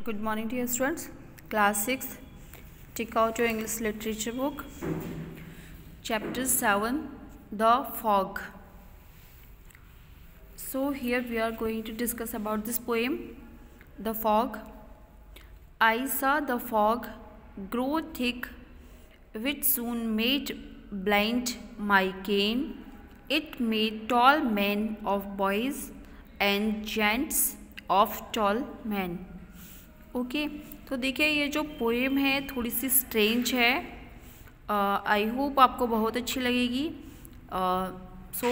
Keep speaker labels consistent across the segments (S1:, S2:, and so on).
S1: Good morning dear students. Class 6. Take out your English literature book. Chapter 7. The Fog. So here we are going to discuss about this poem. The Fog. I saw the fog grow thick, which soon made blind my cane. It made tall men of boys and giants of tall men. Okay तो देखिए ये जो poem है थोड़ी सी strange है. I hope आपको बहुत अच्छी लगेगी. So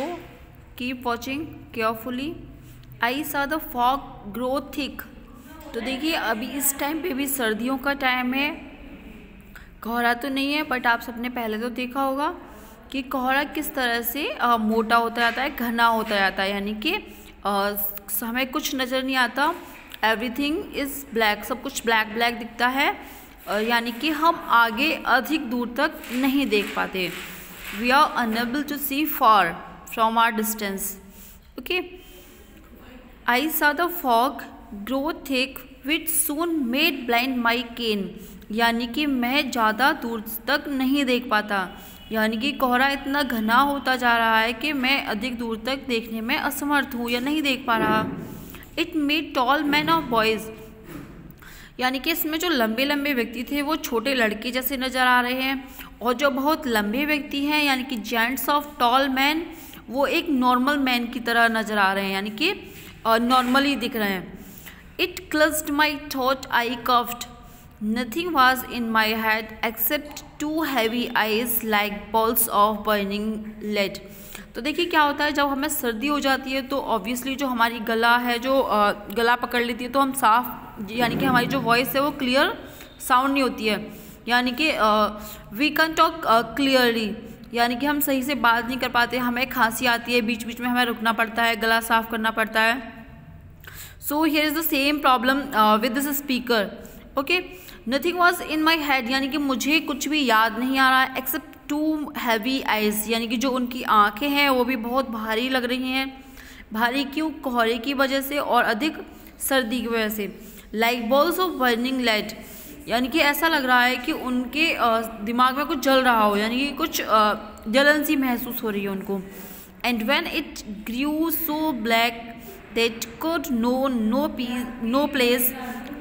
S1: keep watching carefully. I saw the fog grow thick. तो देखिए अभी इस टाइम पे भी सर्दियों का टाइम है. कोहरा तो नहीं है बट आप सबने पहले तो देखा होगा कि कोहरा किस तरह से मोटा होता जाता है, घना होता जाता है, यानी कि हमें कुछ नज़र नहीं आता. एवरीथिंग इज़ ब्लैक, सब कुछ ब्लैक ब्लैक दिखता है, यानी कि हम आगे अधिक दूर तक नहीं देख पाते. We are unable to see far from our distance. Okay. I saw the fog grow thick which soon made blind my ken. यानी कि मैं ज़्यादा दूर तक नहीं देख पाता, यानी कि कोहरा इतना घना होता जा रहा है कि मैं अधिक दूर तक देखने में असमर्थ हूँ या नहीं देख पा रहा. It made tall man of boys. यानी कि इसमें जो लंबे लंबे व्यक्ति थे वो छोटे लड़के जैसे नज़र आ रहे हैं, और जो बहुत लंबे व्यक्ति हैं यानी कि जेंट्स ऑफ टॉल मैन वो एक नॉर्मल मैन की तरह नज़र आ रहे हैं, यानी कि नॉर्मली दिख रहे हैं. It clutched my thought I coughed. Nothing was in my head except two heavy eyes like balls of burning lead. तो देखिए क्या होता है, जब हमें सर्दी हो जाती है तो ऑब्वियसली जो हमारी गला है जो गला पकड़ लेती है तो हम साफ, यानी कि हमारी जो वॉइस है वो क्लियर साउंड नहीं होती है, यानी कि वी कैन टॉक क्लियरली, यानी कि हम सही से बात नहीं कर पाते. हमें खांसी आती है, बीच बीच में हमें रुकना पड़ता है, गला साफ करना पड़ता है. So here is the same problem with this speaker. Okay. Nothing was in my head, यानी कि मुझे कुछ भी याद नहीं आ रहा है एक्सेप्ट टू हैवी आइज, यानी कि जो उनकी आंखें हैं वो भी बहुत भारी लग रही हैं. भारी क्यों? कोहरे की वजह से और अधिक सर्दी की वजह से. Like balls of burning light, यानी कि ऐसा लग रहा है कि उनके दिमाग में कुछ जल रहा हो, यानी कि कुछ जलन सी महसूस हो रही है उनको. And when it grew so black that could no place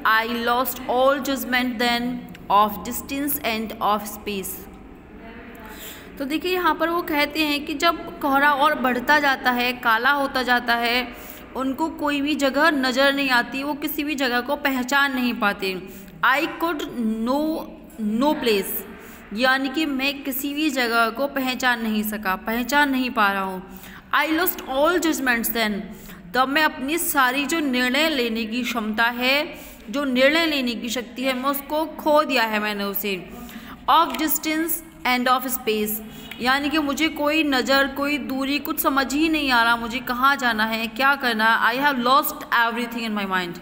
S1: I lost all judgement then of distance and of space. तो देखिए यहाँ पर वो कहते हैं कि जब कोहरा और बढ़ता जाता है, काला होता जाता है, उनको कोई भी जगह नज़र नहीं आती, वो किसी भी जगह को पहचान नहीं पाते. आई कुड नो प्लेस, यानी कि मैं किसी भी जगह को पहचान नहीं पा रहा हूँ. I lost all judgements then, तब मैं अपनी सारी जो निर्णय लेने की क्षमता है, जो निर्णय लेने की शक्ति है, मैं उसको खो दिया है मैंने उसे. Of distance and of space, यानी कि मुझे कोई नज़र, कोई दूरी, कुछ समझ ही नहीं आ रहा मुझे कहाँ जाना है, क्या करना है. I have lost everything in my mind.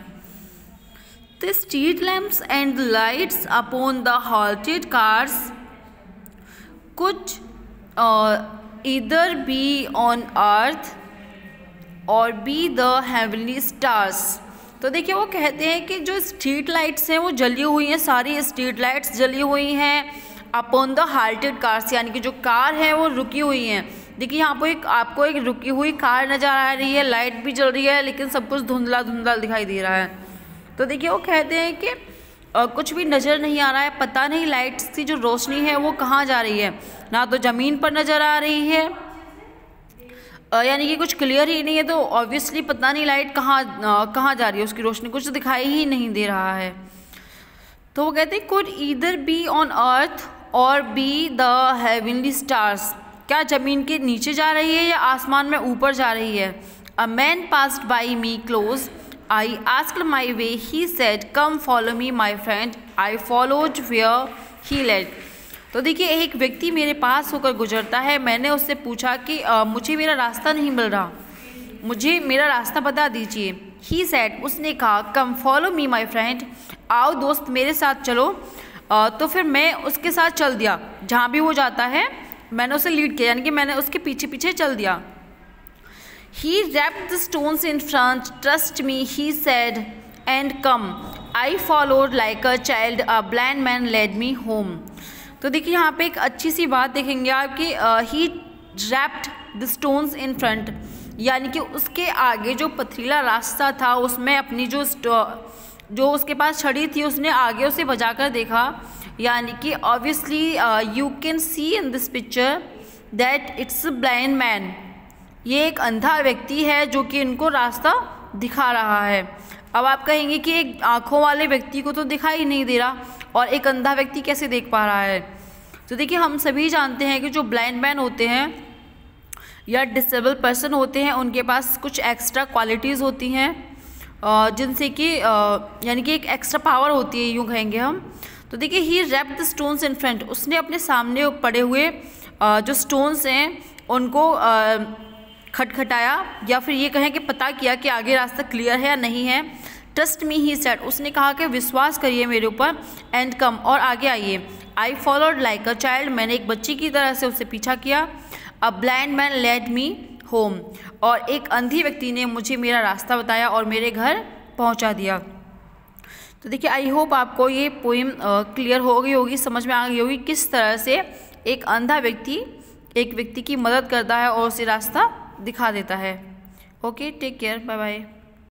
S1: The street lamps and the lights upon the halted cars could either be on earth और बी द हेवनली स्टार्स. तो देखिए वो कहते हैं कि जो स्ट्रीट लाइट्स हैं वो जली हुई हैं, सारी स्ट्रीट लाइट्स जली हुई हैं अपॉन द हाल्टेड कार्स, यानी कि जो कार है वो रुकी हुई हैं. देखिए यहाँ पर आपको एक रुकी हुई कार नज़र आ रही है, लाइट भी जल रही है, लेकिन सब कुछ धुंधला धुंधला दिखाई दे रहा है. तो देखिए वो कहते हैं कि कुछ भी नज़र नहीं आ रहा है, पता नहीं लाइट्स की जो रोशनी है वो कहाँ जा रही है. ना तो ज़मीन पर नज़र आ रही है, यानी कि कुछ क्लियर ही नहीं है, तो ऑब्वियसली पता नहीं लाइट कहाँ जा रही है, उसकी रोशनी कुछ दिखाई ही नहीं दे रहा है. तो वो कहते हैं could either be on earth और बी द हेवनली स्टार्स. क्या ज़मीन के नीचे जा रही है या आसमान में ऊपर जा रही है. A man passed by me close, I asked my way, he said come follow me my friend. I followed where he led. तो देखिए एक व्यक्ति मेरे पास होकर गुजरता है, मैंने उससे पूछा कि मुझे मेरा रास्ता नहीं मिल रहा, मुझे मेरा रास्ता बता दीजिए. ही सेड, उसने कहा कम फॉलो मी माई फ्रेंड, आओ दोस्त मेरे साथ चलो. तो फिर मैं उसके साथ चल दिया, जहाँ भी वो जाता है मैंने उसे लीड किया, यानी कि मैंने उसके पीछे पीछे चल दिया. He rapped the stones in front. Trust me, he said, and come. I followed like a child, a blind man led me home. तो देखिए यहाँ पे एक अच्छी सी बात देखेंगे आप कि he wrapped the stones in front, यानी कि उसके आगे जो पथरीला रास्ता था उसमें अपनी जो उसके पास छड़ी थी उसने आगे उसे बजा कर देखा, यानी कि obviously you can see in this picture that it's a blind man. ये एक अंधा व्यक्ति है जो कि इनको रास्ता दिखा रहा है। अब आप कहेंगे कि एक आँखों वाले व्यक्ति को तो दिखाई नहीं दे रहा और एक अंधा व्यक्ति कैसे देख पा रहा है। तो देखिए हम सभी जानते हैं कि जो ब्लाइंड मैन होते हैं या डिसेबल पर्सन होते हैं उनके पास कुछ एक्स्ट्रा क्वालिटीज़ होती हैं जिनसे कि यानी कि एक एक्स्ट्रा पावर होती है, यूँ कहेंगे हम। तो देखिए he wrapped the stones in front, उसने अपने सामने पड़े हुए जो स्टोन्स हैं उनको खटखटाया या फिर ये कहें कि पता किया कि आगे रास्ता क्लियर है या नहीं है। ट्रस्ट मी ही सेड, उसने कहा कि विश्वास करिए मेरे ऊपर, एंड कम, और आगे आइए। I followed like a child, मैंने एक बच्ची की तरह से उसे पीछा किया। A blind man led me home, और एक अंधी व्यक्ति ने मुझे मेरा रास्ता बताया और मेरे घर पहुंचा दिया। तो देखिए आई होप आपको ये पोएम क्लियर हो गई होगी, समझ में आ गई होगी किस तरह से एक अंधा व्यक्ति एक व्यक्ति की मदद करता है और उसे रास्ता दिखा देता है। Okay, take care, bye bye.